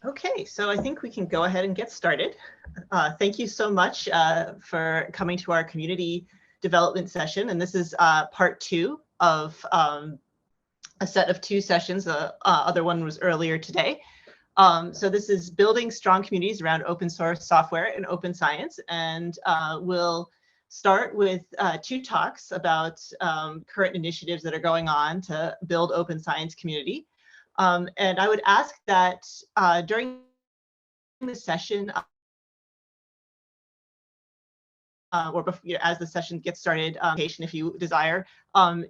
Okay, so I think we can go ahead and get started. Thank you so much for coming to our community development session. And this is part 2 of a set of 2 sessions. The other one was earlier today. So this is building strong communities around open source software and open science. And we'll start with 2 talks about current initiatives that are going on to build open science community. And I would ask that during the session, or before, as the session gets started, if you desire,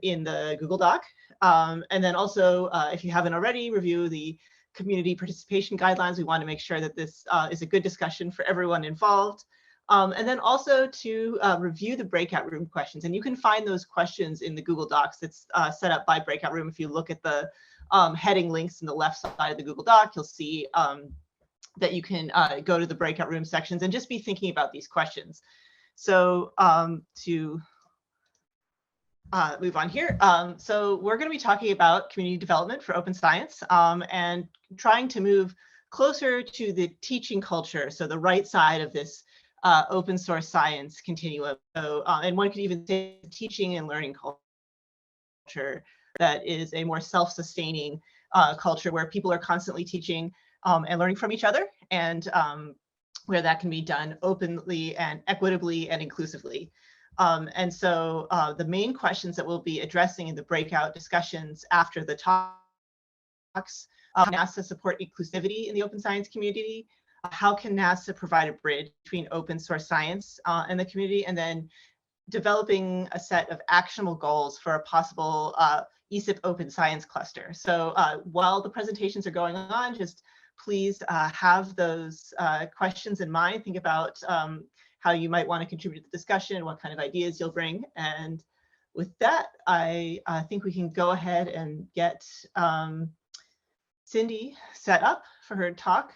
in the Google Doc. And then also, if you haven't already, review the community participation guidelines. We want to make sure that this is a good discussion for everyone involved. And then also to review the breakout room questions. And you can find those questions in the Google Docs. It's set up by breakout room. If you look at the heading links in the left side of the Google Doc, you'll see that you can go to the breakout room sections and just be thinking about these questions. So to move on here, so we're going to be talking about community development for open science and trying to move closer to the teaching culture, so the right side of this open source science continuum. So, and one could even say teaching and learning culture that is a more self-sustaining culture where people are constantly teaching and learning from each other, and where that can be done openly and equitably and inclusively. And so the main questions that we'll be addressing in the breakout discussions after the talks, how can NASA support inclusivity in the open science community? How can NASA provide a bridge between open source science and the community? And then developing a set of actionable goals for a possible ESIP open science cluster. So while the presentations are going on, just please have those questions in mind. Think about how you might want to contribute to the discussion, what kind of ideas you'll bring. And with that, I think we can go ahead and get Cindy set up for her talk.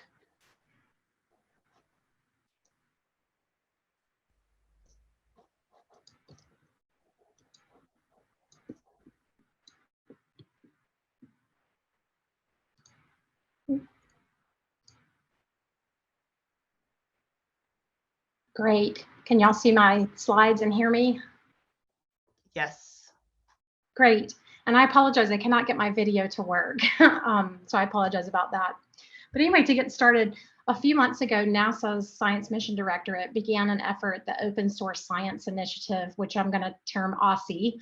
Great. Can y'all see my slides and hear me? Yes. Great. And I apologize, I cannot get my video to work. So I apologize about that. But anyway, to get started, a few months ago, NASA's Science Mission Directorate began an effort, the Open Source Science Initiative, which I'm going to term OSSI.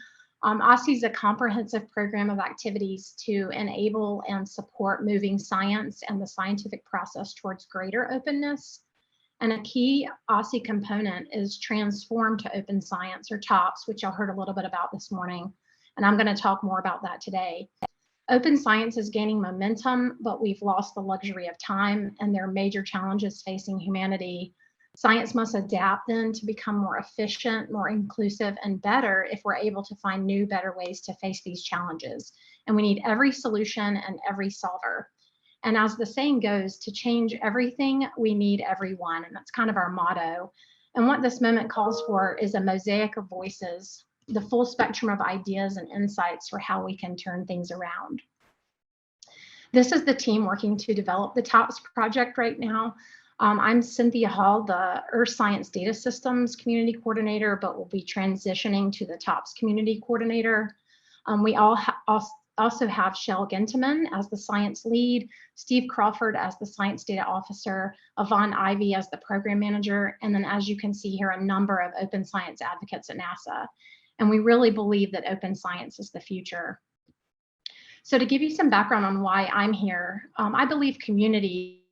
OSSI is a comprehensive program of activities to enable and support moving science and the scientific process towards greater openness. And a key OSSI component is Transform to Open Science, or TOPS, which y'all heard a little bit about this morning. And I'm going to talk more about that today. Open science is gaining momentum, but we've lost the luxury of time, and there are major challenges facing humanity. Science must adapt then to become more efficient, more inclusive, and better if we're able to find new, better ways to face these challenges. And we need every solution and every solver. And as the saying goes, to change everything, we need everyone. And that's kind of our motto. And what this moment calls for is a mosaic of voices, the full spectrum of ideas and insights for how we can turn things around. This is the team working to develop the TOPS project right now. I'm Cynthia Hall, the Earth Science Data Systems Community Coordinator, but will be transitioning to the TOPS Community Coordinator. We also have Shell Ginteman as the science lead, Steve Crawford as the science data officer, Yvonne Ivey as the program manager, and then as you can see here, a number of open science advocates at NASA. And we really believe that open science is the future. So to give you some background on why I'm here, I believe community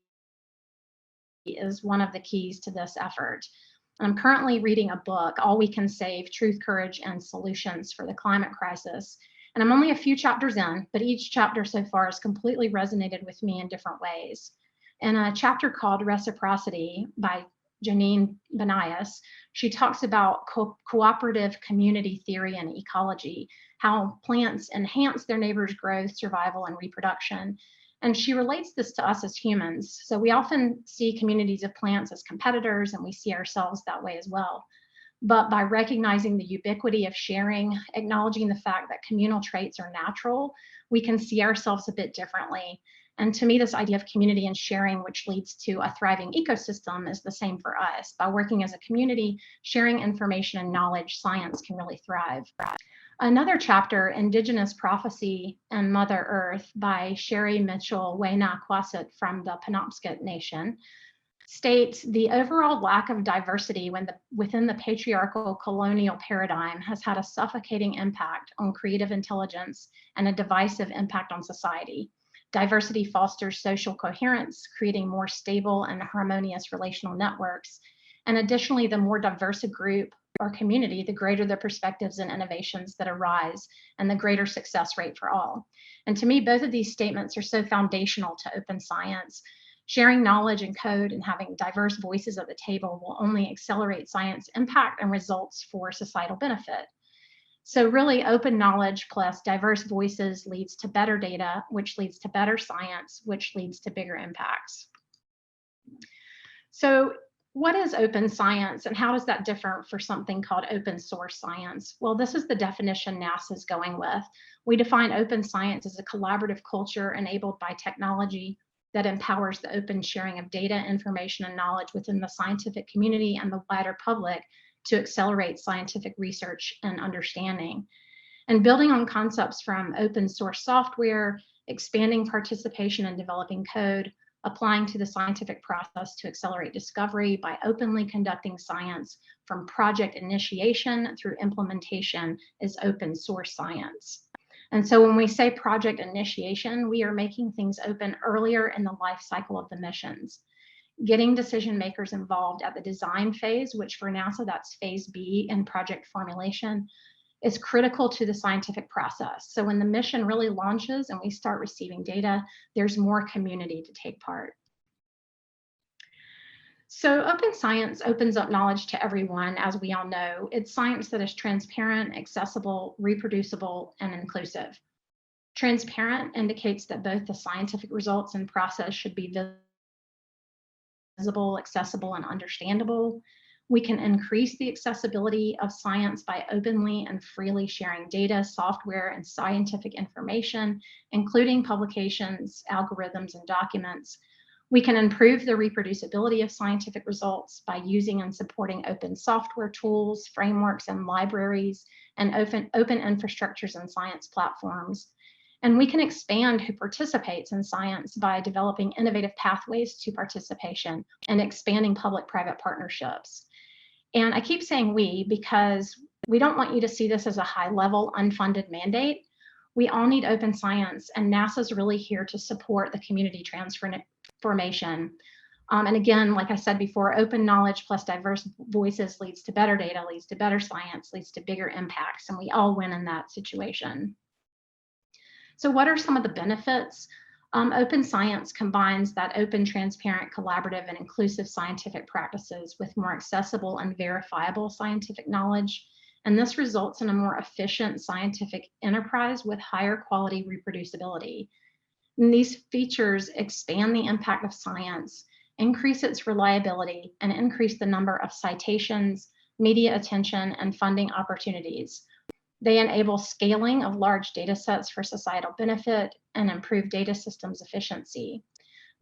is one of the keys to this effort. I'm currently reading a book, All We Can Save, Truth, Courage, and Solutions for the Climate Crisis. And I'm only a few chapters in, but each chapter so far has completely resonated with me in different ways. In a chapter called Reciprocity by Janine Benayan, she talks about cooperative community theory and ecology, how plants enhance their neighbors' growth, survival, and reproduction. And she relates this to us as humans. So we often see communities of plants as competitors, and we see ourselves that way as well. But by recognizing the ubiquity of sharing, acknowledging the fact that communal traits are natural, we can see ourselves a bit differently. And to me, this idea of community and sharing, which leads to a thriving ecosystem, is the same for us. By working as a community, sharing information and knowledge, science can really thrive. Another chapter, Indigenous Prophecy and Mother Earth by Sherry Mitchell Wayna-Quasit from the Penobscot Nation, states the overall lack of diversity within the patriarchal colonial paradigm has had a suffocating impact on creative intelligence and a divisive impact on society. Diversity fosters social coherence, creating more stable and harmonious relational networks. And additionally, the more diverse a group or community, the greater the perspectives and innovations that arise and the greater success rate for all. And to me, both of these statements are so foundational to open science. Sharing knowledge and code and having diverse voices at the table will only accelerate science impact and results for societal benefit. So really, open knowledge plus diverse voices leads to better data, which leads to better science, which leads to bigger impacts. So what is open science and how does that differ for something called open source science? Well, this is the definition NASA is going with. We define open science as a collaborative culture enabled by technology that empowers the open sharing of data, information, and knowledge within the scientific community and the wider public to accelerate scientific research and understanding. And building on concepts from open source software, expanding participation in developing code, applying to the scientific process to accelerate discovery by openly conducting science from project initiation through implementation is open source science. And so when we say project initiation, we are making things open earlier in the life cycle of the missions. Getting decision makers involved at the design phase, which for NASA, that's phase B in project formulation, is critical to the scientific process. So when the mission really launches and we start receiving data, there's more community to take part. So open science opens up knowledge to everyone, as we all know. It's science that is transparent, accessible, reproducible, and inclusive. Transparent indicates that both the scientific results and process should be visible, accessible, and understandable. We can increase the accessibility of science by openly and freely sharing data, software, and scientific information, including publications, algorithms, and documents. We can improve the reproducibility of scientific results by using and supporting open software tools, frameworks, and libraries, and open infrastructures and science platforms. And we can expand who participates in science by developing innovative pathways to participation and expanding public-private partnerships. And I keep saying we because we don't want you to see this as a high-level unfunded mandate. We all need open science, and NASA's really here to support the community transformation. And again, like I said before, open knowledge plus diverse voices leads to better data, leads to better science, leads to bigger impacts, and we all win in that situation. So what are some of the benefits? Open science combines that open, transparent, collaborative, and inclusive scientific practices with more accessible and verifiable scientific knowledge. And this results in a more efficient scientific enterprise with higher quality reproducibility. And these features expand the impact of science, increase its reliability, and increase the number of citations, media attention, and funding opportunities. They enable scaling of large data sets for societal benefit and improve data systems efficiency.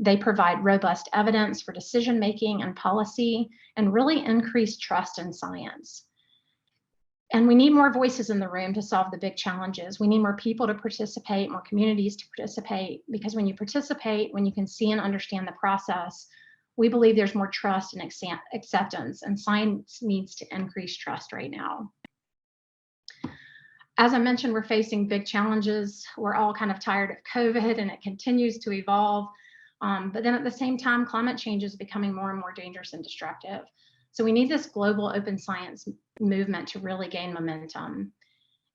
They provide robust evidence for decision-making and policy and really increase trust in science. And we need more voices in the room to solve the big challenges. We need more people to participate, more communities to participate, because when you participate, when you can see and understand the process, we believe there's more trust and acceptance, and science needs to increase trust right now. As I mentioned, we're facing big challenges. We're all kind of tired of COVID and it continues to evolve. But then at the same time, climate change is becoming more and more dangerous and destructive. So we need this global open science movement to really gain momentum.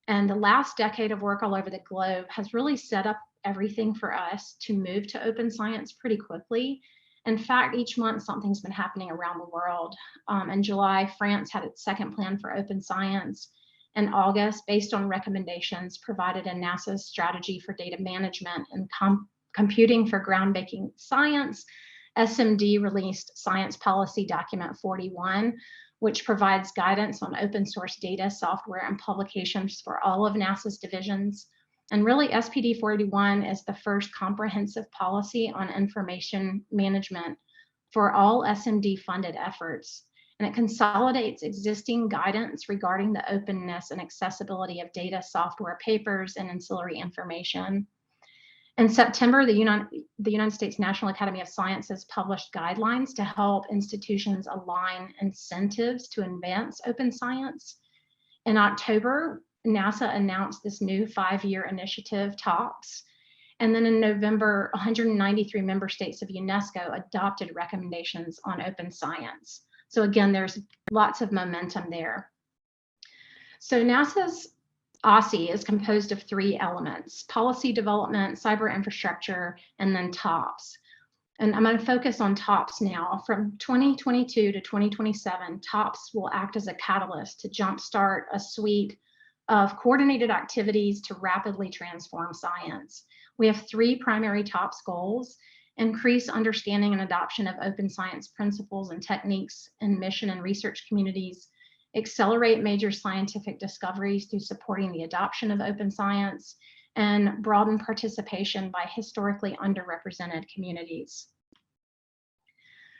And the last decade of work all over the globe has really set up everything for us to move to open science pretty quickly. In fact, each month something's been happening around the world. In July, France had its second plan for open science. In August, based on recommendations provided in NASA's strategy for data management and computing for groundbreaking science, SMD released Science Policy Document 41, which provides guidance on open source data, software, and publications for all of NASA's divisions. And really, SPD 481 is the first comprehensive policy on information management for all SMD funded efforts. And it consolidates existing guidance regarding the openness and accessibility of data, software, papers, and ancillary information. In September, the United States National Academy of Sciences published guidelines to help institutions align incentives to advance open science. In October, NASA announced this new 5-year initiative, TOPS. And then in November, 193 member states of UNESCO adopted recommendations on open science. So again, there's lots of momentum there. So NASA's OSSI is composed of 3 elements: policy development, cyber infrastructure, and then TOPS. And I'm going to focus on TOPS now. From 2022 to 2027, TOPS will act as a catalyst to jumpstart a suite of coordinated activities to rapidly transform science. We have 3 primary TOPS goals: increase understanding and adoption of open science principles and techniques in mission and research communities, accelerate major scientific discoveries through supporting the adoption of open science, and broaden participation by historically underrepresented communities.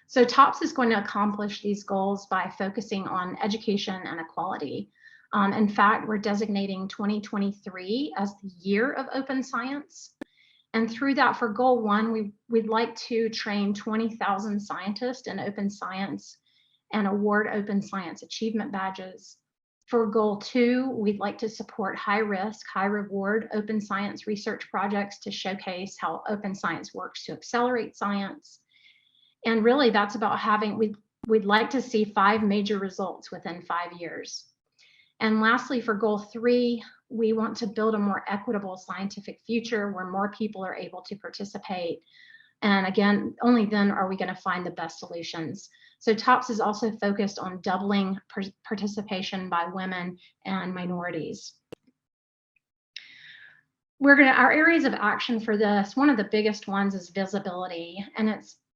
So TOPS is going to accomplish these goals by focusing on education and equality. In fact, we're designating 2023 as the year of open science. And through that, for goal 1, we'd like to train 20,000 scientists in open science and award open science achievement badges. For goal 2, we'd like to support high-risk, high-reward open science research projects to showcase how open science works to accelerate science. And really, that's about we'd like to see 5 major results within 5 years. And lastly, for goal 3, we want to build a more equitable scientific future where more people are able to participate. And again, only then are we going to find the best solutions. So TOPS is also focused on doubling participation by women and minorities. Our areas of action for this, one of the biggest ones is visibility, and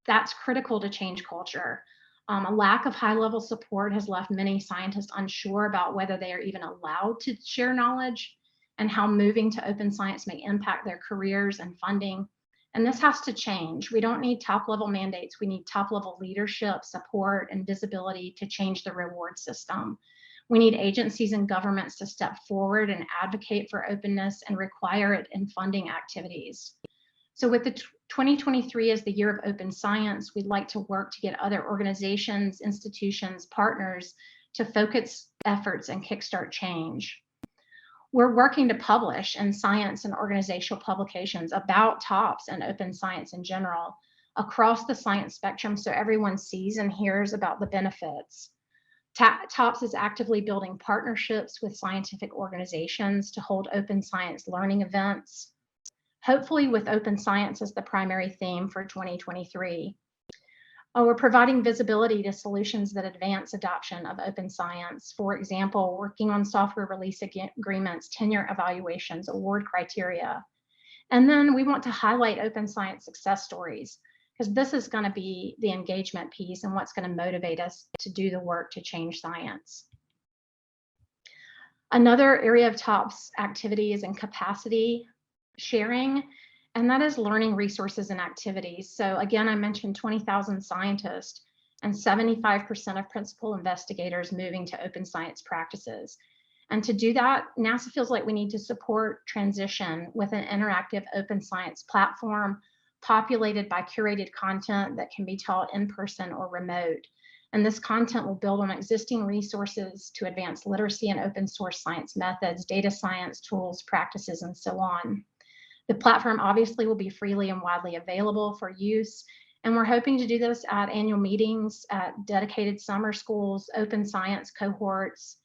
that's critical to change culture. A lack of high-level support has left many scientists unsure about whether they are even allowed to share knowledge and how moving to open science may impact their careers and funding. And this has to change. We don't need top-level mandates. We need top-level leadership, support, and visibility to change the reward system. We need agencies and governments to step forward and advocate for openness and require it in funding activities. So with the 2023 as the year of open science, we'd like to work to get other organizations, institutions, partners to focus efforts and kickstart change. We're working to publish in science and organizational publications about TOPS and open science in general across the science spectrum so everyone sees and hears about the benefits. TOPS is actively building partnerships with scientific organizations to hold open science learning events, hopefully with open science as the primary theme for 2023. We're providing visibility to solutions that advance adoption of open science. For example, working on software release agreements, tenure evaluations, award criteria. And then we want to highlight open science success stories, because this is going to be the engagement piece and what's going to motivate us to do the work to change science. Another area of TOPS activity is in capacity sharing, and that is learning resources and activities. So again, I mentioned 20,000 scientists and 75% of principal investigators moving to open science practices. And to do that, NASA feels like we need to support transition with an interactive open science platform populated by curated content that can be taught in person or remote. And this content will build on existing resources to advance literacy and open source science methods, data science tools, practices, and so on. The platform obviously will be freely and widely available for use, and we're hoping to do this at annual meetings, at dedicated summer schools, open science cohorts,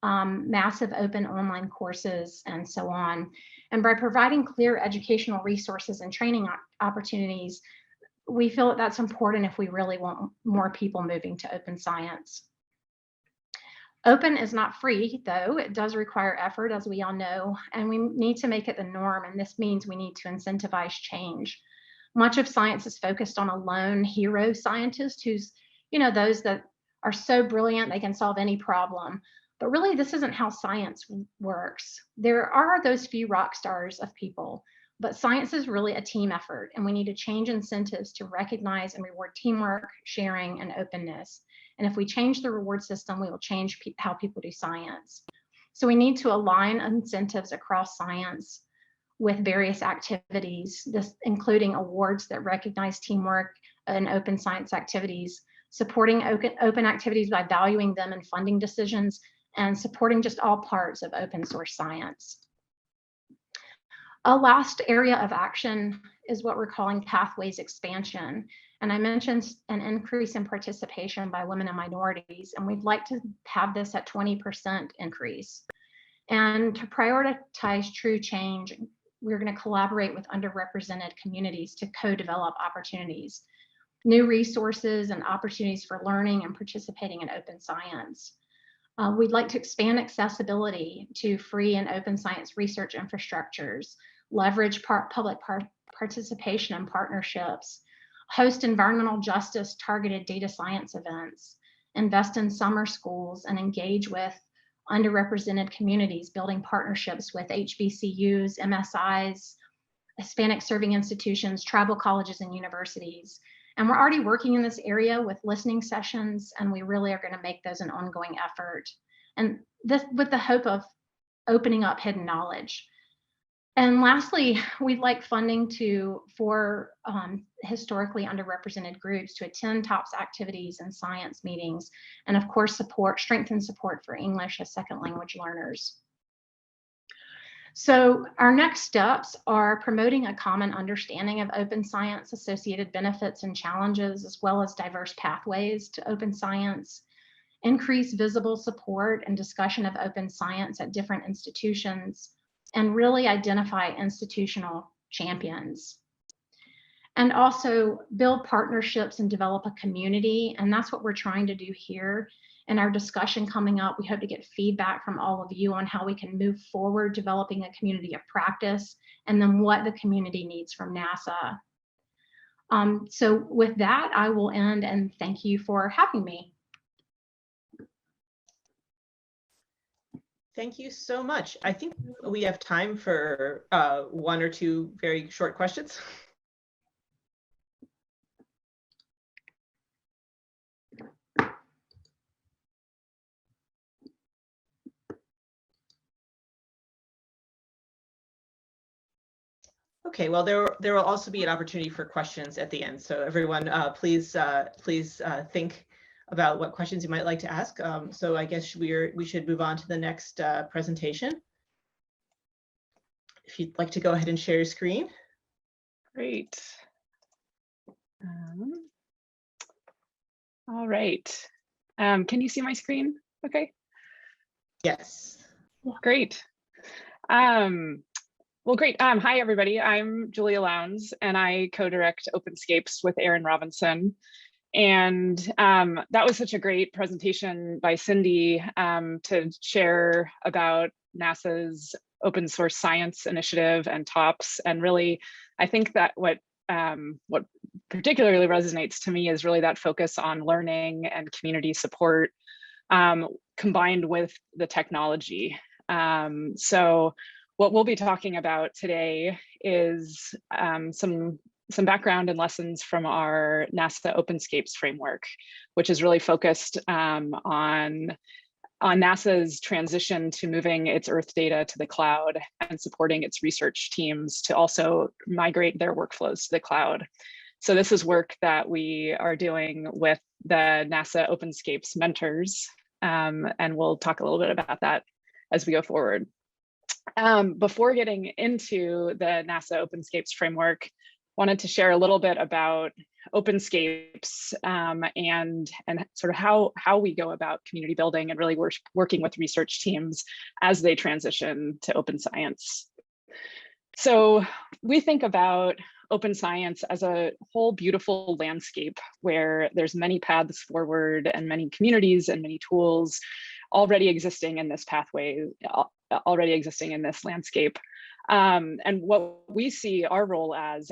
massive open online courses, and so on. And by providing clear educational resources and training opportunities, we feel that that's important if we really want more people moving to open science. Open is not free, though. It does require effort, as we all know, and we need to make it the norm, and this means we need to incentivize change. Much of science is focused on a lone hero scientist who's, those that are so brilliant they can solve any problem. But really, this isn't how science works. There are those few rock stars of people, but science is really a team effort, and we need to change incentives to recognize and reward teamwork, sharing, and openness. And if we change the reward system, we will change how people do science. So we need to align incentives across science with various activities, this including awards that recognize teamwork and open science activities, supporting open activities by valuing them in funding decisions, and supporting just all parts of open source science. A last area of action is what we're calling pathways expansion. And I mentioned an increase in participation by women and minorities, and we'd like to have this at 20% increase. And to prioritize true change, we're going to collaborate with underrepresented communities to co-develop opportunities, new resources and opportunities for learning and participating in open science. We'd like to expand accessibility to free and open science research infrastructures, leverage public participation and partnerships, host environmental justice targeted data science events, invest in summer schools, and engage with underrepresented communities, building partnerships with HBCUs, MSIs, Hispanic serving institutions, tribal colleges, and universities. And we're already working in this area with listening sessions, and we really are going to make those an ongoing effort. And this with the hope of opening up hidden knowledge. And lastly, we'd like funding for historically underrepresented groups to attend TOPS activities and science meetings, and of course, strengthen support for English as second language learners. So our next steps are promoting a common understanding of open science, associated benefits and challenges, as well as diverse pathways to open science, increase visible support and discussion of open science at different institutions, and really identify institutional champions. And also build partnerships and develop a community. And that's what we're trying to do here. In our discussion coming up, we hope to get feedback from all of you on how we can move forward developing a community of practice, and then what the community needs from NASA. So with that, I will end, and thank you for having me. Thank you so much. I think we have time for one or two very short questions. Okay, well, there will also be an opportunity for questions at the end. So everyone, please think about what questions you might like to ask. So I guess we should move on to the next presentation. If you'd like to go ahead and share your screen. Great. All right. Can you see my screen? Okay. Yes. Great. Well, great. Hi, everybody. I'm Julia Lowndes, and I co-direct Openscapes with Erin Robinson. And that was such a great presentation by Cindy to share about NASA's open source science initiative and TOPS. And really, I think that what particularly resonates to me is really that focus on learning and community support combined with the technology. So what we'll be talking about today is some background and lessons from our NASA Openscapes framework, which is really focused on NASA's transition to moving its Earthdata to the cloud and supporting its research teams to also migrate their workflows to the cloud. So this is work that we are doing with the NASA Openscapes mentors, and we'll talk a little bit about that as we go forward. Before getting into the NASA Openscapes framework, wanted to share a little bit about Openscapes and sort of how we go about community building and really working with research teams as they transition to open science. So we think about open science as a whole beautiful landscape where there's many paths forward and many communities and many tools already existing in this pathway, already existing in this landscape. And what we see our role as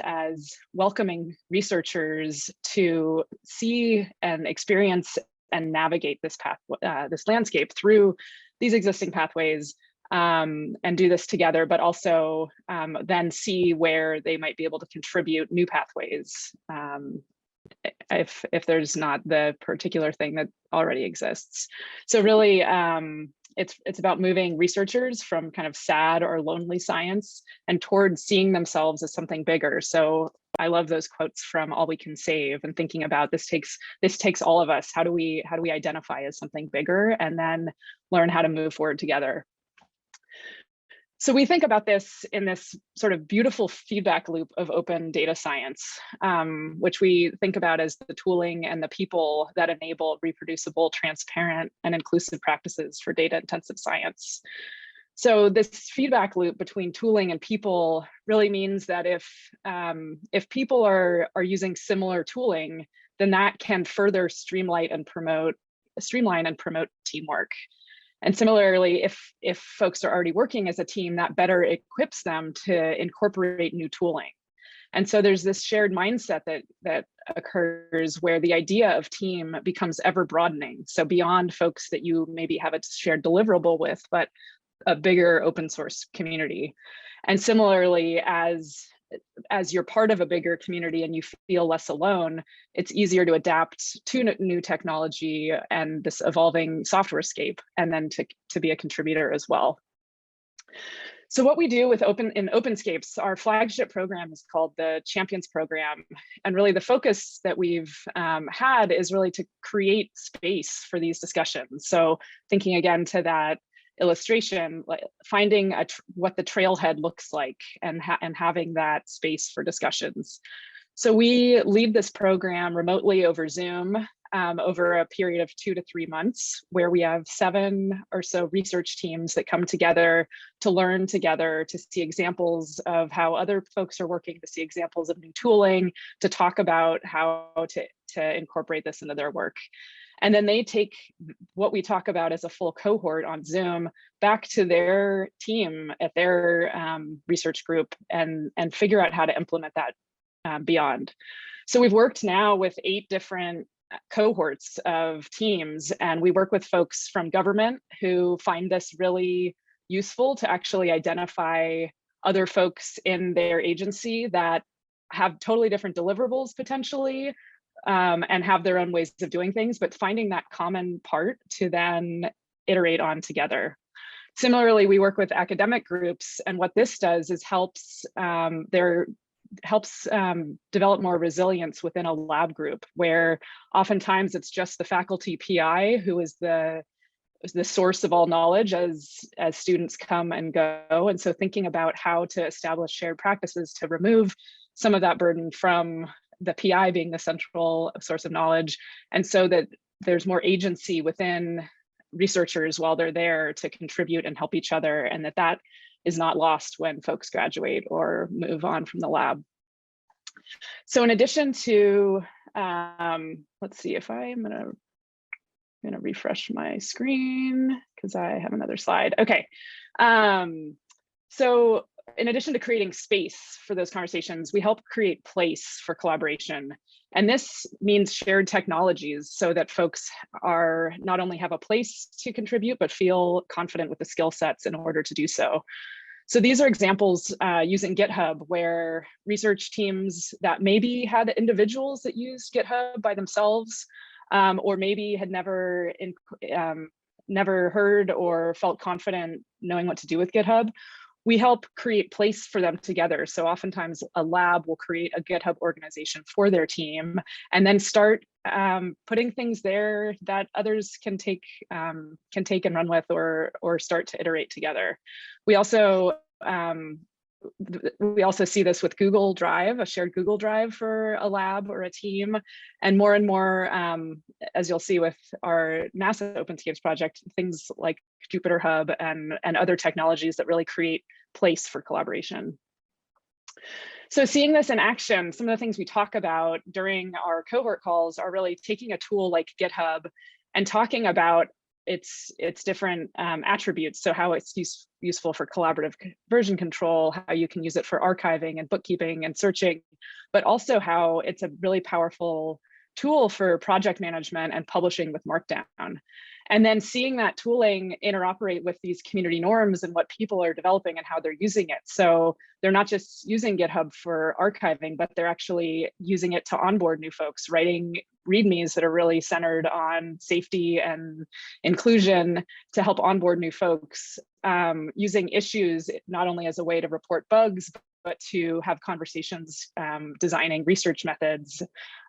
welcoming researchers to see and experience and navigate this path, this landscape through these existing pathways and do this together, but also then see where they might be able to contribute new pathways if there's not the particular thing that already exists. So really, it's about moving researchers from kind of sad or lonely science and towards seeing themselves as something bigger. So I love those quotes from All We Can Save, and thinking about this takes all of us. How do we identify as something bigger and then learn how to move forward together? So we think about this in this sort of beautiful feedback loop of open data science, which we think about as the tooling and the people that enable reproducible, transparent, and inclusive practices for data-intensive science. So this feedback loop between tooling and people really means that if people are using similar tooling, then that can further streamline and promote teamwork. And similarly, if folks are already working as a team, that better equips them to incorporate new tooling. And so there's this shared mindset that occurs where the idea of team becomes ever broadening. So beyond folks that you maybe have a shared deliverable with, but a bigger open source community. And similarly, as you're part of a bigger community and you feel less alone, it's easier to adapt to new technology and this evolving software scape, and then to be a contributor as well. So what we do in Openscapes, our flagship program is called the Champions Program. And really the focus that we've had is really to create space for these discussions. So thinking again to that illustration, like finding what the trailhead looks like and having that space for discussions. So we lead this program remotely over Zoom over a period of 2 to 3 months, where we have 7 or so research teams that come together to learn together, to see examples of how other folks are working, to see examples of new tooling, to talk about how to incorporate this into their work. And then they take what we talk about as a full cohort on Zoom back to their team at their research group and figure out how to implement that beyond. So we've worked now with 8 different cohorts of teams, and we work with folks from government who find this really useful to actually identify other folks in their agency that have totally different deliverables potentially, and have their own ways of doing things, but finding that common part to then iterate on together. Similarly, we work with academic groups, and what this does is helps develop more resilience within a lab group, where oftentimes it's just the faculty PI who is the source of all knowledge as students come and go. And so thinking about how to establish shared practices to remove some of that burden from the PI being the central source of knowledge, and so that there's more agency within researchers while they're there to contribute and help each other, and that is not lost when folks graduate or move on from the lab. So in addition to, let's see if I'm gonna refresh my screen because I have another slide. Okay, so in addition to creating space for those conversations, we help create place for collaboration. And this means shared technologies so that folks are not only have a place to contribute, but feel confident with the skill sets in order to do so. So these are examples using GitHub, where research teams that maybe had individuals that used GitHub by themselves, or maybe had never heard or felt confident knowing what to do with GitHub, we help create place for them together. So oftentimes a lab will create a GitHub organization for their team and then start putting things there that others can take and run with or start to iterate together. We also see this with Google Drive, a shared Google Drive for a lab or a team, and more, as you'll see with our NASA Openscapes project, things like Jupyter Hub and other technologies that really create place for collaboration. So seeing this in action, some of the things we talk about during our cohort calls are really taking a tool like GitHub and talking about its different attributes. So how it's useful for collaborative version control, how you can use it for archiving and bookkeeping and searching, but also how it's a really powerful tool for project management and publishing with Markdown. And then seeing that tooling interoperate with these community norms and what people are developing and how they're using it. So they're not just using GitHub for archiving, but they're actually using it to onboard new folks, writing READMEs that are really centered on safety and inclusion to help onboard new folks, using issues not only as a way to report bugs, but to have conversations, designing research methods,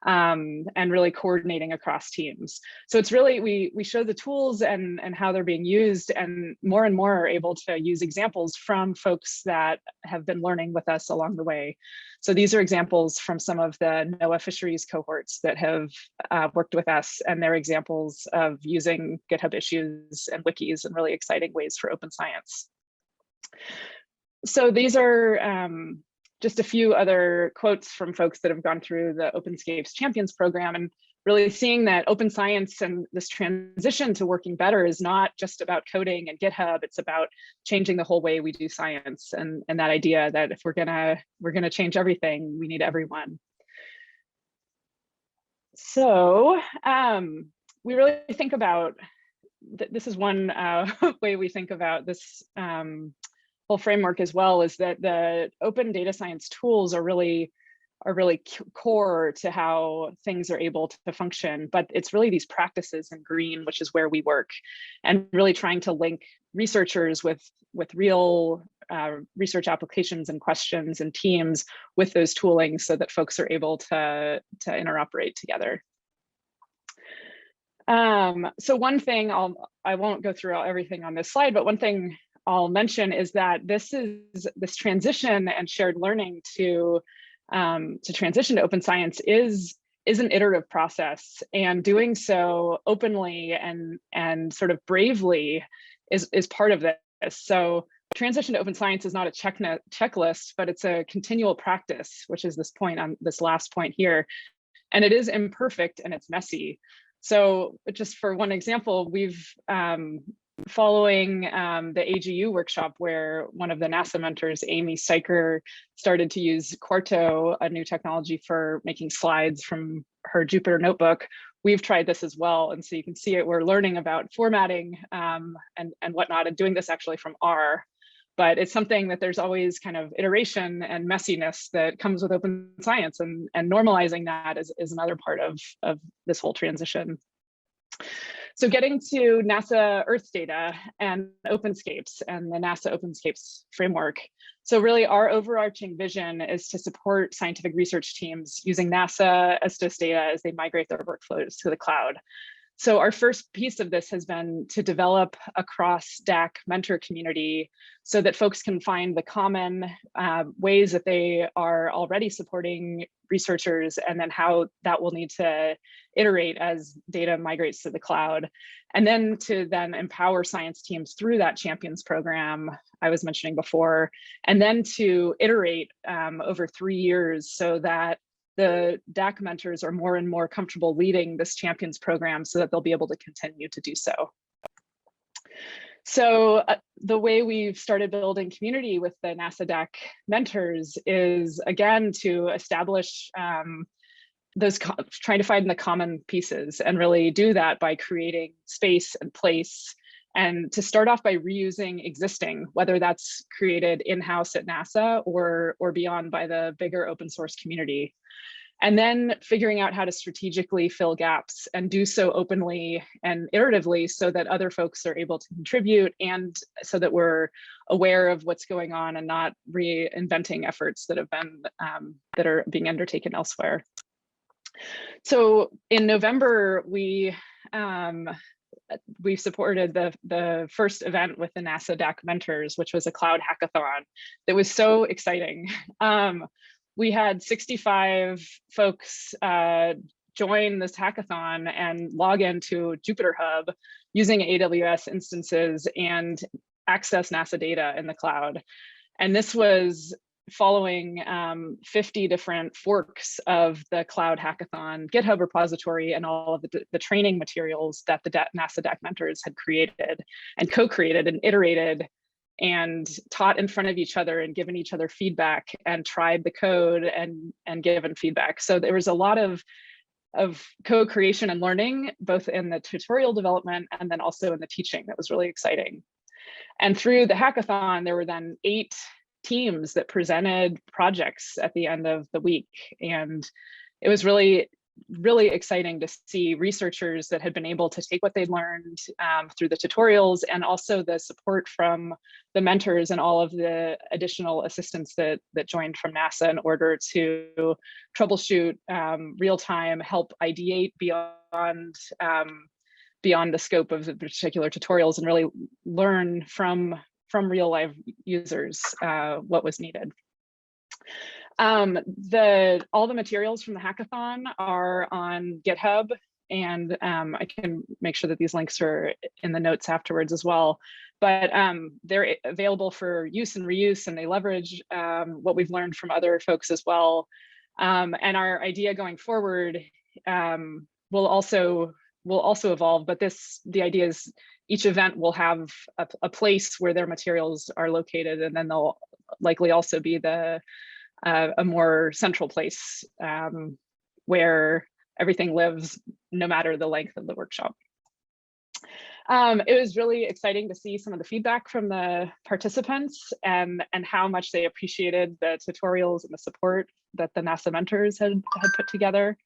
and really coordinating across teams. So it's really, we show the tools and how they're being used, and more are able to use examples from folks that have been learning with us along the way. So these are examples from some of the NOAA fisheries cohorts that have worked with us, and they're examples of using GitHub issues and wikis in really exciting ways for open science. So these are just a few other quotes from folks that have gone through the Openscapes Champions program, and really seeing that open science and this transition to working better is not just about coding and GitHub, it's about changing the whole way we do science, and that idea that if we're gonna change everything, we need everyone. So we really think about, this is one way we think about this whole framework as well, is that the open data science tools are really core to how things are able to function, but it's really these practices in green, which is where we work, and really trying to link researchers with real research applications and questions and teams with those toolings so that folks are able to interoperate together. So one thing, I won't go through everything on this slide, but one thing I'll mention is that this transition and shared learning to transition to open science is an iterative process, and doing so openly and sort of bravely is part of this. So transition to open science is not a checklist, but it's a continual practice, which is this point on this last point here, and it is imperfect and it's messy. So just for one example, we've following the AGU workshop, where one of the NASA mentors, Amy Syker, started to use Quarto, a new technology for making slides from her Jupyter notebook. We've tried this as well, and so you can see it. We're learning about formatting and whatnot, and doing this actually from R. But it's something that there's always kind of iteration and messiness that comes with open science, and normalizing that is another part of this whole transition. So getting to NASA Earthdata and Openscapes and the NASA Openscapes framework. So really our overarching vision is to support scientific research teams using NASA ESTOS data as they migrate their workflows to the cloud. So our first piece of this has been to develop a cross DAAC mentor community so that folks can find the common ways that they are already supporting researchers, and then how that will need to iterate as data migrates to the cloud. And then to empower science teams through that Champions program I was mentioning before, and then to iterate over 3 years so that the DAAC mentors are more and more comfortable leading this Champions program so that they'll be able to continue to do so. So the way we've started building community with the NASA DAAC mentors is, again, to establish trying to find the common pieces, and really do that by creating space and place, and to start off by reusing existing, whether that's created in-house at NASA or beyond by the bigger open source community. And then figuring out how to strategically fill gaps, and do so openly and iteratively so that other folks are able to contribute, and so that we're aware of what's going on and not reinventing efforts that have been that are being undertaken elsewhere. So in November, we supported the first event with the NASA DAAC mentors, which was a cloud hackathon that was so exciting. We had 65 folks join this hackathon and log into Jupyter Hub using AWS instances and access NASA data in the cloud. And this was following 50 different forks of the cloud hackathon GitHub repository and all of the training materials that the NASA DAAC mentors had created and co-created and iterated and taught in front of each other and given each other feedback and tried the code and given feedback. So there was a lot of co-creation and learning, both in the tutorial development and then also in the teaching. That was really exciting. And through the hackathon, there were then 8 teams that presented projects at the end of the week. And it was really exciting to see researchers that had been able to take what they'd learned through the tutorials, and also the support from the mentors and all of the additional assistants that joined from NASA in order to troubleshoot real-time, help ideate beyond the scope of the particular tutorials, and really learn from real live users what was needed. All the materials from the hackathon are on GitHub, and I can make sure that these links are in the notes afterwards as well. But they're available for use and reuse, and they leverage what we've learned from other folks as well. And our idea going forward will also evolve, but the idea is each event will have a place where their materials are located, and then they'll likely also be a more central place where everything lives, no matter the length of the workshop. It was really exciting to see some of the feedback from the participants and how much they appreciated the tutorials and the support that the NASA mentors had put together.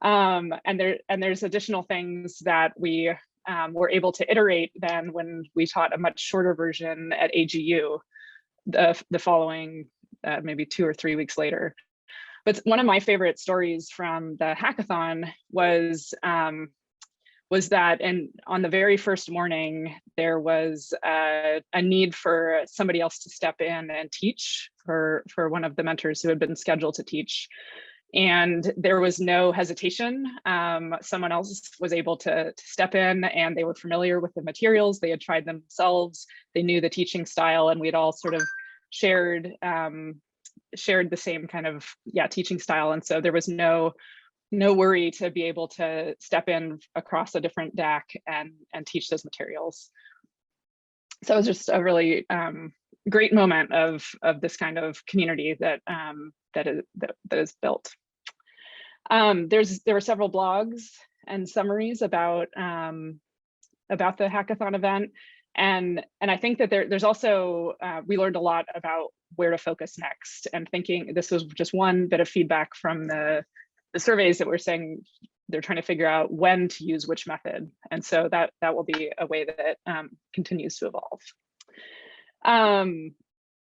And there's additional things that we were able to iterate then when we taught a much shorter version at AGU the following maybe 2 or 3 weeks later. But one of my favorite stories from the hackathon was that on the very first morning, there was a need for somebody else to step in and teach for one of the mentors who had been scheduled to teach. And there was no hesitation. Someone else was able to step in, and they were familiar with the materials. They had tried them themselves. They knew the teaching style, and we had all sort of shared the same kind of teaching style. And so there was no worry to be able to step in across a different DAAC and teach those materials. So it was just a really great moment of this kind of community that is built. There were several blogs and summaries about the hackathon event, and I think that there's also we learned a lot about where to focus next, and thinking this was just one bit of feedback from the surveys that were saying they're trying to figure out when to use which method, and so that will be a way that continues to evolve.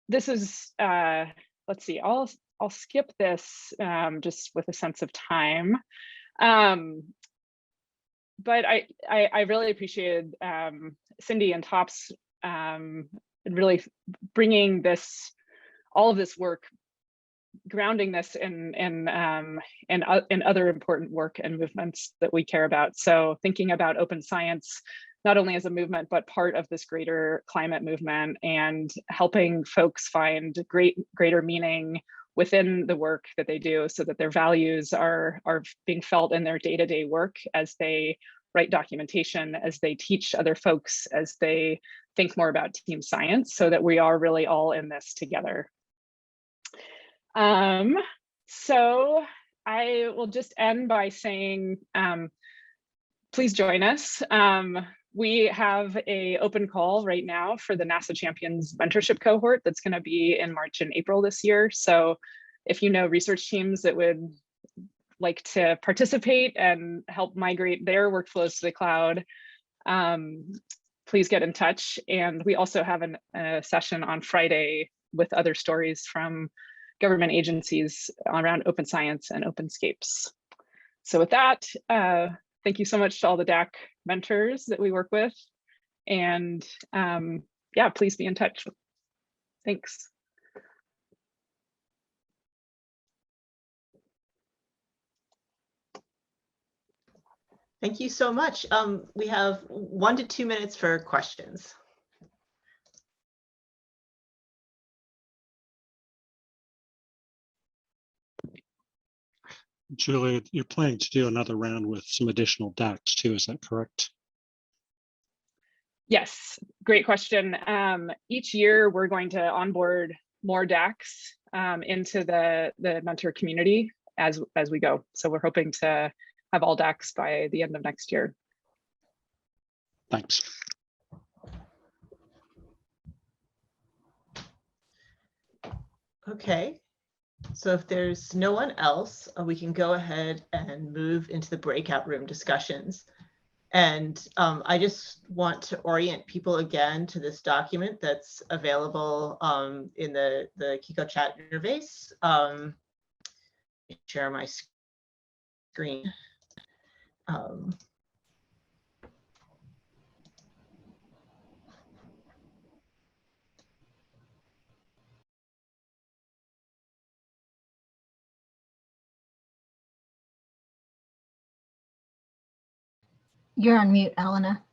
This is let's see, I'll skip this just with a sense of time. But I really appreciated Cindy and Top's really bringing all of this work, grounding this in other important work and movements that we care about. So thinking about open science, not only as a movement, but part of this greater climate movement, and helping folks find greater meaning within the work that they do, so that their values are being felt in their day-to-day work as they write documentation, as they teach other folks, as they think more about team science, so that we are really all in this together. So I will just end by saying, please join us. We have an open call right now for the NASA Champions mentorship cohort that's going to be in March and April this year. So if you know research teams that would like to participate and help migrate their workflows to the cloud, please get in touch. And we also have a session on Friday with other stories from government agencies around open science and Openscapes. So with that, thank you so much to all the DAAC mentors that we work with. And yeah, please be in touch. Thanks. Thank you so much. We have 1 to 2 minutes for questions. Julia, you're planning to do another round with some additional DAACs too, is that correct? Yes, great question. Each year we're going to onboard more DAACs into the mentor community as we go. So we're hoping to have all DAACs by the end of next year. Thanks. Okay, so if there's no one else, we can go ahead and move into the breakout room discussions. And I just want to orient people again to this document that's available in the Kiko chat interface. Share my screen. You're on mute, Elena.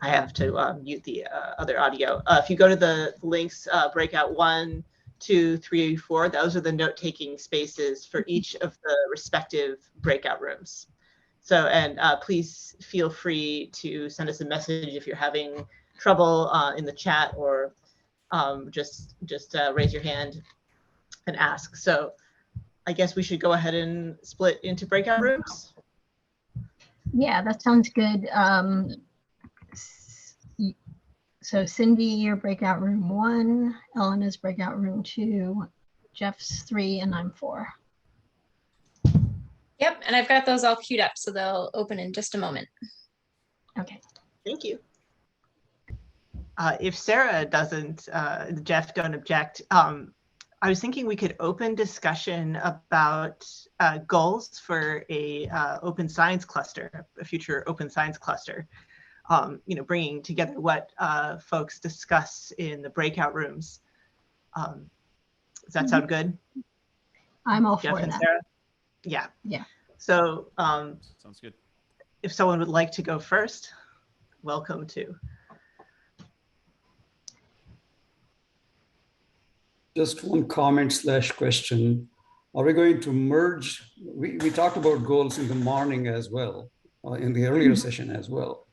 I have to mute the other audio. If you go to the links, breakout 1, 2, 3, 4, those are the note-taking spaces for each of the respective breakout rooms. So, and please feel free to send us a message if you're having trouble in the chat, or just raise your hand and ask. So I guess we should go ahead and split into breakout rooms. Yeah, that sounds good. So Cindy, your breakout room 1, Elena's breakout room 2, Jeff's 3, and I'm 4. Yep, and I've got those all queued up, so they'll open in just a moment. Okay. Thank you. If Sarah doesn't, Jeff don't object, I was thinking we could open discussion about goals for a open science cluster, a future open science cluster. You know, bringing together what folks discuss in the breakout rooms. Does that sound good? I'm all Jeff for and that. Sarah? Yeah. Yeah. So sounds good. If someone would like to go first, welcome to. Just one comment / question. Are we going to merge? We talked about goals in the morning as well, in the earlier session as well.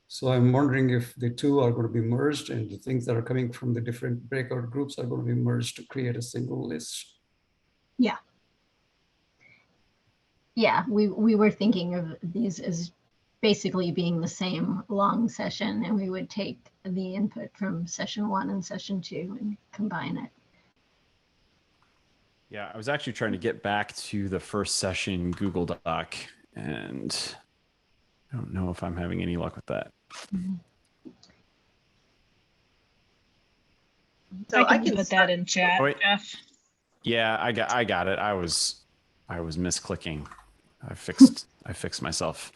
So I'm wondering if the two are going to be merged and the things that are coming from the different breakout groups are going to be merged to create a single list. Yeah. Yeah, we were thinking of these as basically being the same long session, and we would take the input from session 1 and session 2 and combine it. Yeah, I was actually trying to get back to the first session Google Doc, and I don't know if I'm having any luck with that. So I can put that in chat, Oh, wait. Jeff. Yeah, I got it. I was misclicking. I fixed myself.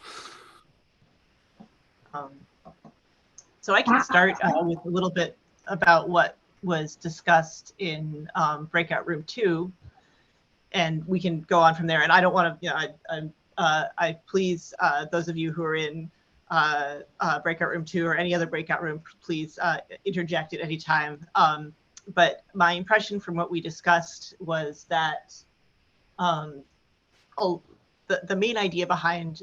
So I can start with a little bit about what was discussed in breakout room 2, and we can go on from there. And I don't want to, you know, I please those of you who are in breakout room 2 or any other breakout room, please interject at any time. But my impression from what we discussed was that the main idea behind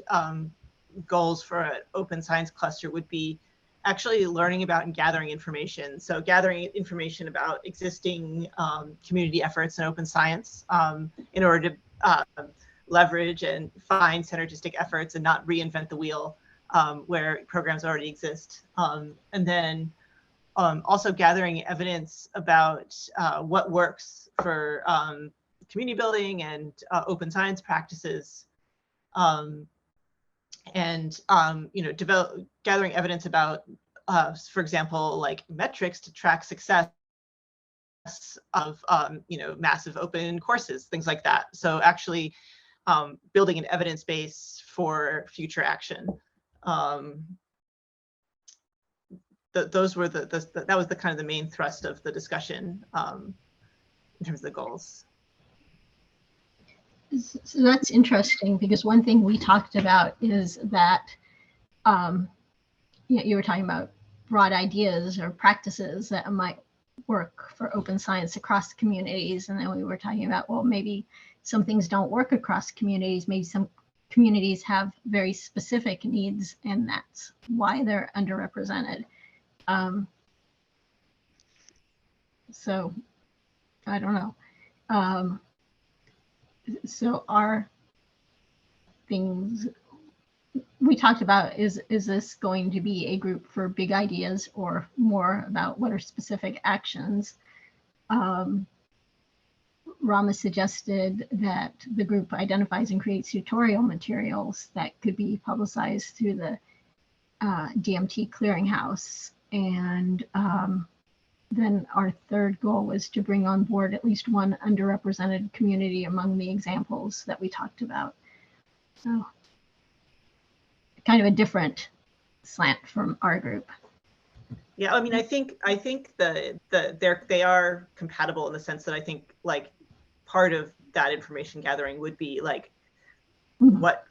goals for an open science cluster would be actually learning about and gathering information. So gathering information about existing community efforts in open science in order to leverage and find synergistic efforts and not reinvent the wheel where programs already exist. And then also gathering evidence about what works for community building and open science practices. You know, gathering evidence about, for example, like metrics to track success of, you know, massive open courses, things like that. So actually building an evidence base for future action. Those were that was the kind of the main thrust of the discussion in terms of the goals. So that's interesting, because one thing we talked about is that you were talking about broad ideas or practices that might work for open science across communities. And then we were talking about, well, maybe some things don't work across communities. Maybe some communities have very specific needs, and that's why they're underrepresented. So I don't know. so our things we talked about, is this going to be a group for big ideas or more about what are specific actions? Rama suggested that the group identifies and creates tutorial materials that could be publicized through the DMT clearinghouse. And then our third goal was to bring on board at least one underrepresented community among the examples that we talked about. So kind of a different slant from our group. Yeah, I mean, I think they are compatible in the sense that I think like part of that information gathering would be like what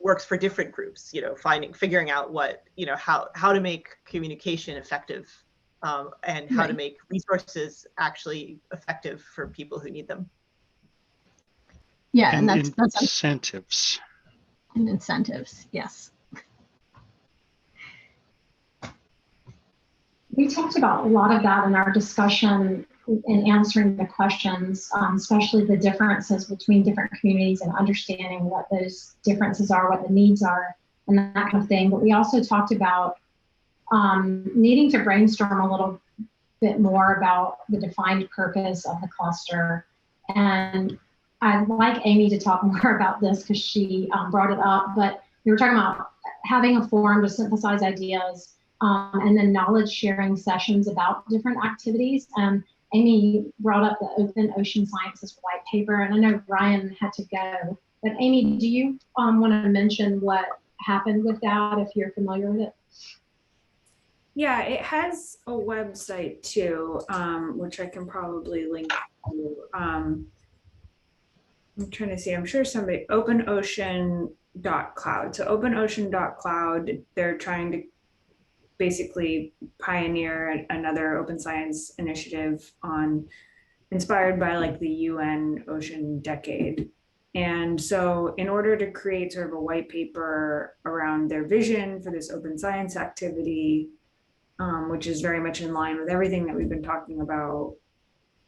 works for different groups, you know, figuring out what, you know, how to make communication effective, and how to make resources actually effective for people who need them. Yeah, and that's incentives. And incentives, yes. We talked about a lot of that in our discussion in answering the questions, especially the differences between different communities and understanding what those differences are, what the needs are, and that kind of thing. But we also talked about needing to brainstorm a little bit more about the defined purpose of the cluster. And I'd like Amy to talk more about this because she brought it up, but we were talking about having a forum to synthesize ideas, and then knowledge sharing sessions about different activities. Amy brought up the Open Ocean Sciences white paper, and I know Ryan had to go, but Amy, do you want to mention what happened with that if you're familiar with it? Yeah, it has a website too, which I can probably link to. I'm trying to see, I'm sure somebody, openocean.cloud. So openocean.cloud, they're trying to basically pioneer another open science initiative inspired by like the UN Ocean Decade. And so in order to create sort of a white paper around their vision for this open science activity, which is very much in line with everything that we've been talking about,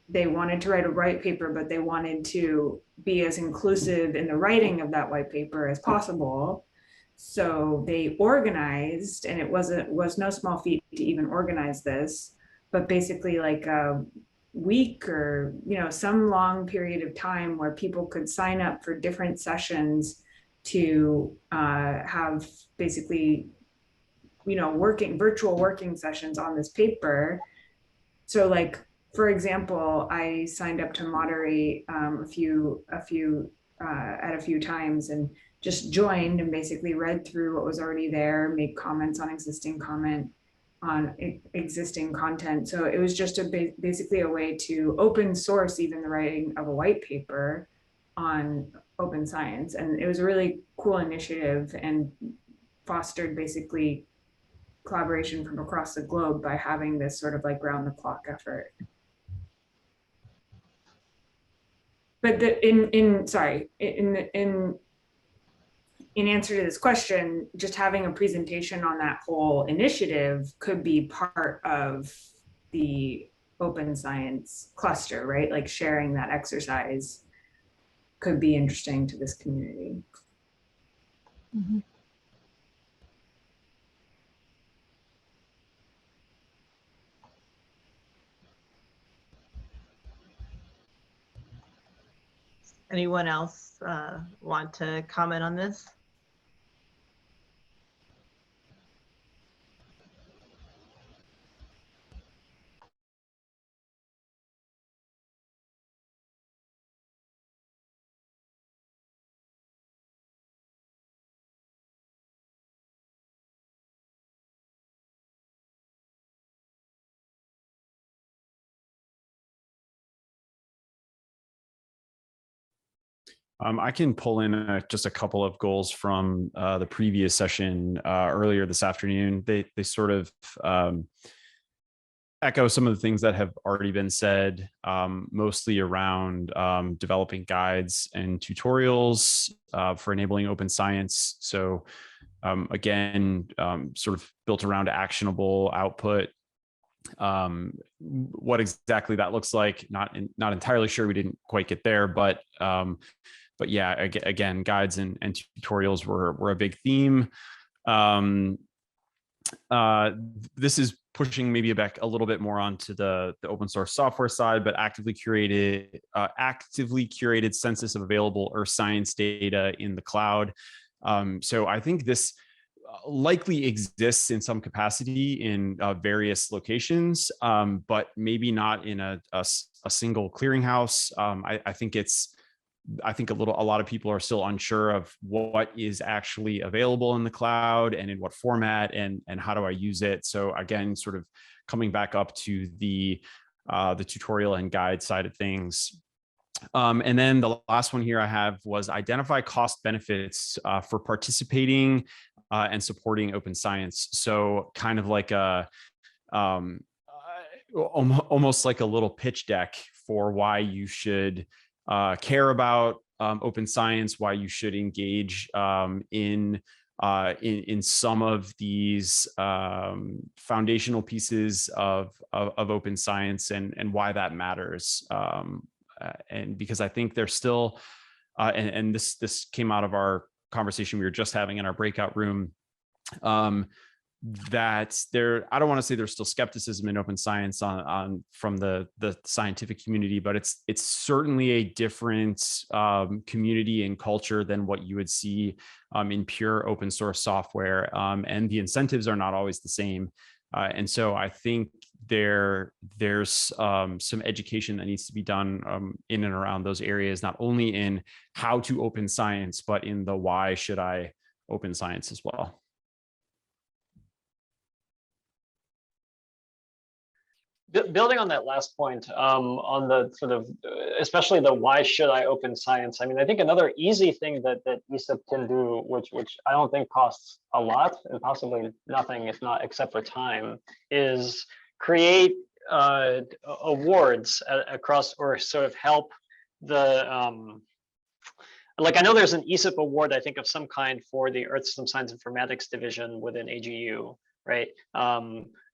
they wanted to write a white paper, but they wanted to be as inclusive in the writing of that white paper as possible. So they organized, and it was no small feat to even organize this, but basically like a week or, you know, some long period of time where people could sign up for different sessions to have basically, you know, virtual working sessions on this paper. So like, for example, I signed up to moderate a few times and just joined and basically read through what was already there, made comments on existing content. So it was just basically a way to open source even the writing of a white paper on open science. And it was a really cool initiative and fostered basically collaboration from across the globe by having this sort of like round the clock effort. But in answer to this question, just having a presentation on that whole initiative could be part of the open science cluster, right? Like sharing that exercise could be interesting to this community. Mm-hmm. Anyone else want to comment on this? I can pull in just a couple of goals from the previous session earlier this afternoon. They sort of echo some of the things that have already been said, mostly around developing guides and tutorials for enabling open science. So again, sort of built around actionable output what exactly that looks like, not entirely sure. We didn't quite get there, but yeah, again, guides and tutorials were a big theme. This is pushing maybe back a little bit more onto the open source software side, but actively curated census of available earth science data in the cloud. So I think this likely exists in some capacity in various locations, but maybe not in a single clearinghouse. I think a lot of people are still unsure of what is actually available in the cloud and in what format and how do I use it. So again, sort of coming back up to the tutorial and guide side of things. And then the last one here I have was identify cost benefits for participating and supporting open science. So kind of like almost like a little pitch deck for why you should care about open science, why you should engage in some of these foundational pieces of open science and why that matters. And because I think there's still, and this came out of our conversation we were just having in our breakout room, that I don't want to say there's still skepticism in open science from the scientific community, but it's certainly a different community and culture than what you would see in pure open source software, and the incentives are not always the same. And so I think there's some education that needs to be done in and around those areas, not only in how to open science, but in the why should I open science as well. Building on that last point, on the sort of, especially the why should I open science? I mean, I think another easy thing that ESIP can do, which I don't think costs a lot and possibly nothing, if not except for time, is create awards across, or sort of help the, like I know there's an ESIP award, I think of some kind for the Earth System Science Informatics division within AGU, right?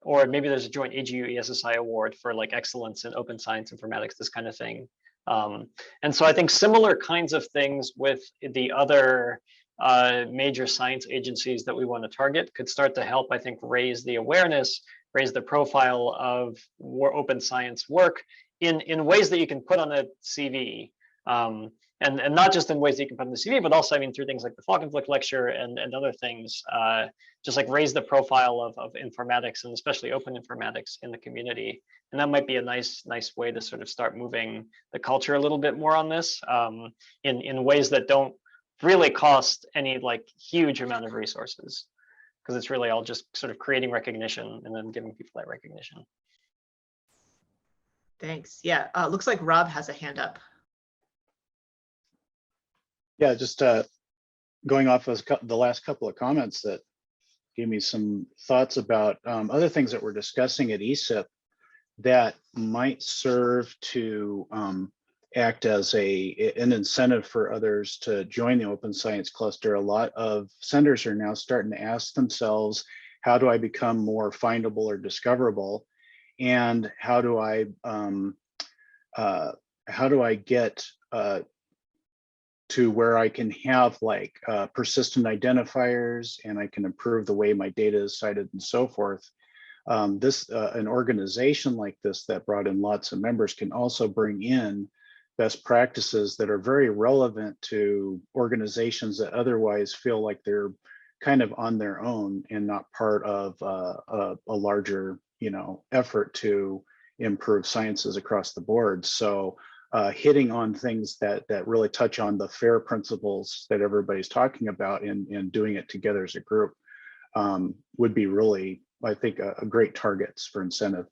Or maybe there's a joint AGU ESSI award for like excellence in open science informatics, this kind of thing. And so I think similar kinds of things with the other major science agencies that we want to target could start to help, I think, raise the awareness, raise the profile of open science work in ways that you can put on a CV. And not just in ways that you can put in the CV, but also, I mean, through things like the Falkenflick lecture and other things, just like raise the profile of informatics and especially open informatics in the community. And that might be a nice way to sort of start moving the culture a little bit more on this, in ways that don't really cost any like huge amount of resources, because it's really all just sort of creating recognition and then giving people that recognition. Thanks. Yeah, looks like Rob has a hand up. Yeah, just going off of the last couple of comments that gave me some thoughts about other things that we're discussing at ESIP that might serve to act as an incentive for others to join the open science cluster. A lot of centers are now starting to ask themselves, how do I become more findable or discoverable? And how do I get to where I can have like persistent identifiers and I can improve the way my data is cited and so forth. An organization like this that brought in lots of members can also bring in best practices that are very relevant to organizations that otherwise feel like they're kind of on their own and not part of a larger, effort to improve sciences across the board. So hitting on things that really touch on the FAIR principles that everybody's talking about and doing it together as a group would be really, I think, a great targets for incentive.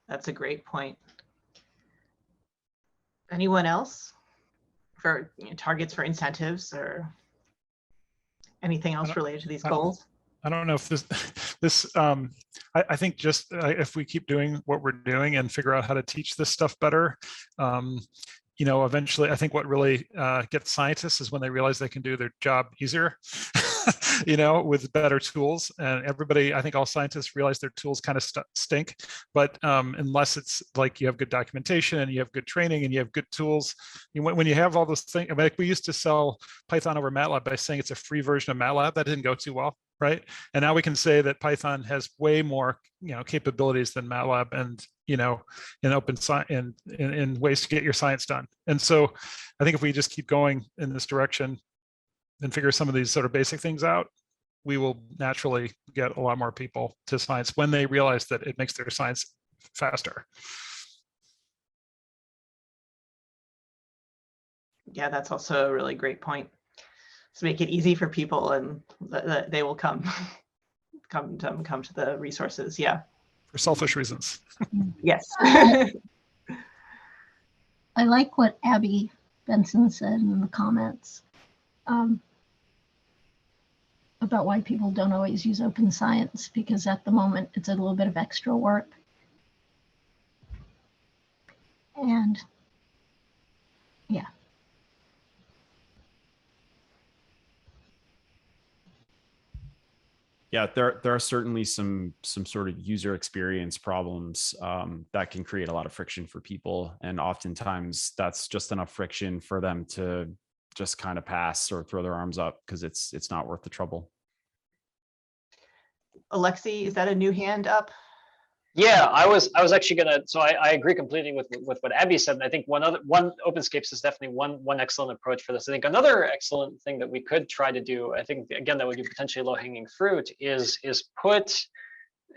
That's a great point. Anyone else for targets for incentives or anything else related to these goals? I don't know if I think just if we keep doing what we're doing and figure out how to teach this stuff better, eventually I think what really gets scientists is when they realize they can do their job easier. you know, with better tools. And everybody, I think all scientists realize their tools kind of stink, but unless it's like you have good documentation and you have good training and you have good tools, when you have all those things, I mean, like we used to sell Python over MATLAB by saying it's a free version of MATLAB. That didn't go too well, right? And now we can say that Python has way more, you know, capabilities than MATLAB, and, you know, in open science, in ways to get your science done. And so I think if we just keep going in this direction and figure some of these sort of basic things out, we will naturally get a lot more people to science when they realize that it makes their science faster. Yeah, that's also a really great point. To make it easy for people, and they will come to the resources. Yeah. For selfish reasons. Yes. I like what Abby Benson said in the comments about why people don't always use open science, because at the moment it's a little bit of extra work. And yeah. Yeah, there are certainly some sort of user experience problems that can create a lot of friction for people, and oftentimes that's just enough friction for them to just kind of pass or throw their arms up because it's not worth the trouble. Alexi, is that a new hand up? Yeah, I was actually gonna. So I agree completely with what Abby said, and I think one Openscapes is definitely one excellent approach for this. I think another excellent thing that we could try to do, I think again that would be potentially low hanging fruit, is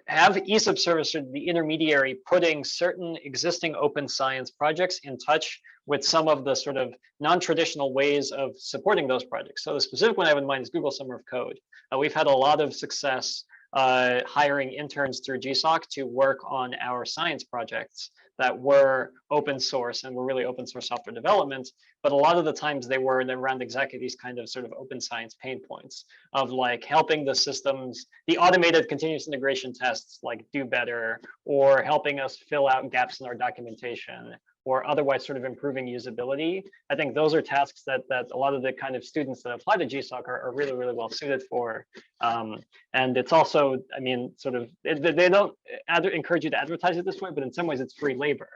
have ESUP service or the intermediary putting certain existing open science projects in touch with some of the sort of non-traditional ways of supporting those projects. So the specific one I have in mind is Google Summer of Code. We've had a lot of success hiring interns through GSOC to work on our science projects that were open source and were really open source software development. But a lot of the times they were around exactly these kind of sort of open science pain points of like helping the systems, the automated continuous integration tests like do better, or helping us fill out gaps in our documentation, or otherwise sort of improving usability. I think those are tasks that a lot of the kind of students that apply to GSOC are really, really well suited for. And it's also, I mean, sort of, they don't encourage you to advertise it this way, but in some ways it's free labor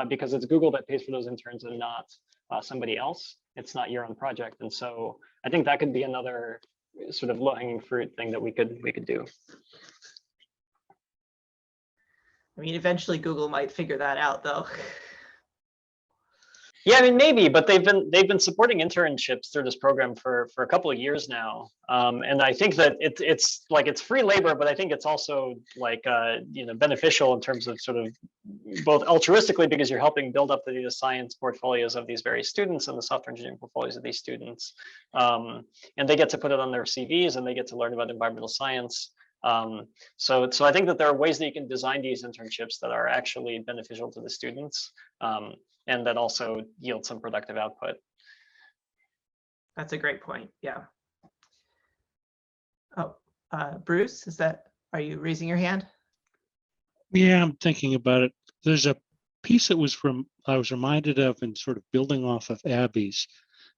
because it's Google that pays for those interns and not somebody else. It's not your own project. And so I think that could be another sort of low-hanging fruit thing that we could do. I mean, eventually Google might figure that out though. Yeah, I mean, maybe, but they've been supporting internships through this program for a couple of years now, and I think that it's free labor, but I think it's also like you know, beneficial in terms of sort of both altruistically because you're helping build up the data science portfolios of these various students and the software engineering portfolios of these students, and they get to put it on their CVs and they get to learn about environmental science. So I think that there are ways that you can design these internships that are actually beneficial to the students. And that also yield some productive output. That's a great point. Yeah. Oh, Bruce, are you raising your hand? Yeah, I'm thinking about it. There's a piece that I was reminded of in sort of building off of Abby's,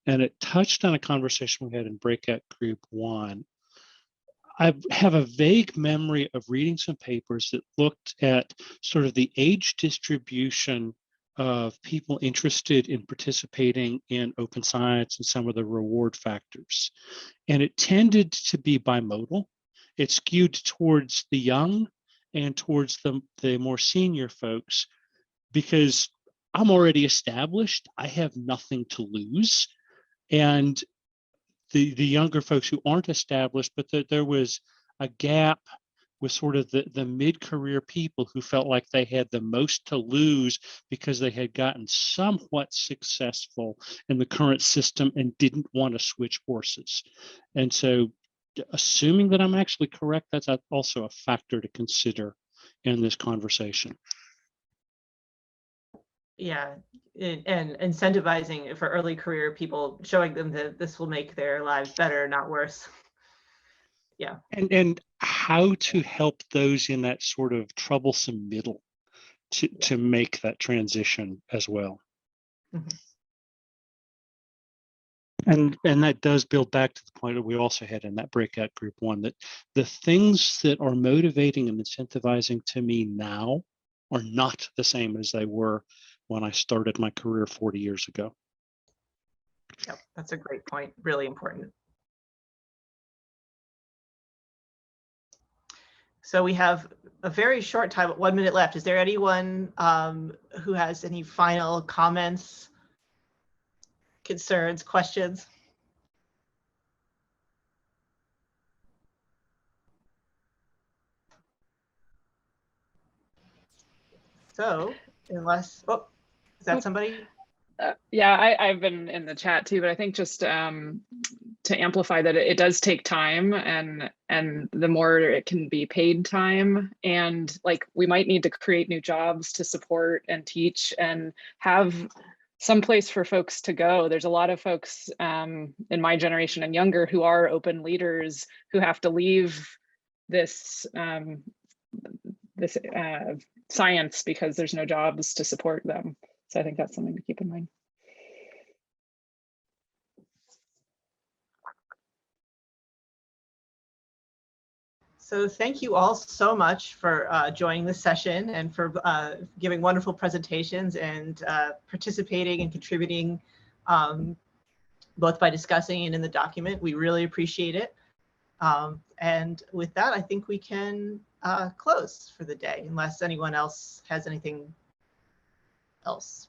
and it touched on a conversation we had in Breakout Group 1. I have a vague memory of reading some papers that looked at sort of the age distribution of people interested in participating in open science and some of the reward factors. And it tended to be bimodal. It skewed towards the young and towards the more senior folks, because I'm already established. I have nothing to lose. And the younger folks who aren't established, but there was a gap with sort of the mid-career people who felt like they had the most to lose because they had gotten somewhat successful in the current system and didn't want to switch horses. And so assuming that I'm actually correct, that's also a factor to consider in this conversation. Yeah, and incentivizing for early career people, showing them that this will make their lives better, not worse. Yeah. And how to help those in that sort of troublesome middle to make that transition as well. Mm-hmm. And that does build back to the point that we also had in that breakout group one, that the things that are motivating and incentivizing to me now are not the same as they were when I started my career 40 years ago. Yep, that's a great point. Really important. So we have a very short time, 1 minute left. Is there anyone who has any final comments, concerns, questions? So unless, oh, is that somebody? Yeah, I've been in the chat too, but I think just to amplify that it does take time, and the more it can be paid time, and like we might need to create new jobs to support and teach and have some place for folks to go. There's a lot of folks in my generation and younger who are open leaders who have to leave this science because there's no jobs to support them. So I think that's something to keep in mind. So thank you all so much for joining this session and for giving wonderful presentations and participating and contributing both by discussing and in the document. We really appreciate it. And with that, I think we can close for the day unless anyone else has anything else.